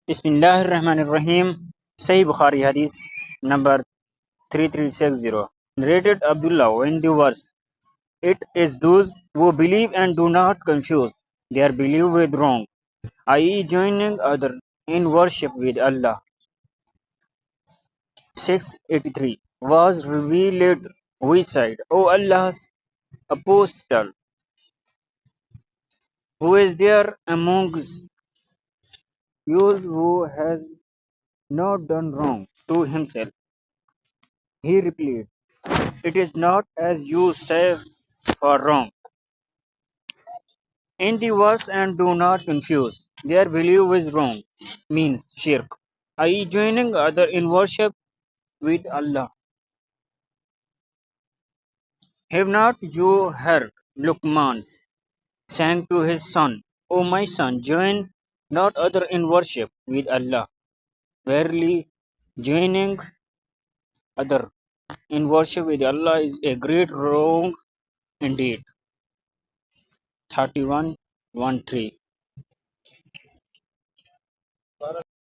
Bismillahirrahmanirrahim. Sahih Bukhari Hadith number 3360. Narrated Abdullah in the verse. It is those who believe and do not confuse their belief with wrong, i.e. joining other in worship with Allah. 683 was revealed. We said, O Allah's apostle, who is there amongst you who has not done wrong to himself? He replied, it is not as you say for wrong in the verse and do not confuse. Their belief is wrong means shirk, i.e. joining other in worship with Allah. Have not you heard Luqman saying to his son, O my son, join not other in worship with Allah. Verily, joining other in worship with Allah is a great wrong indeed. 31:13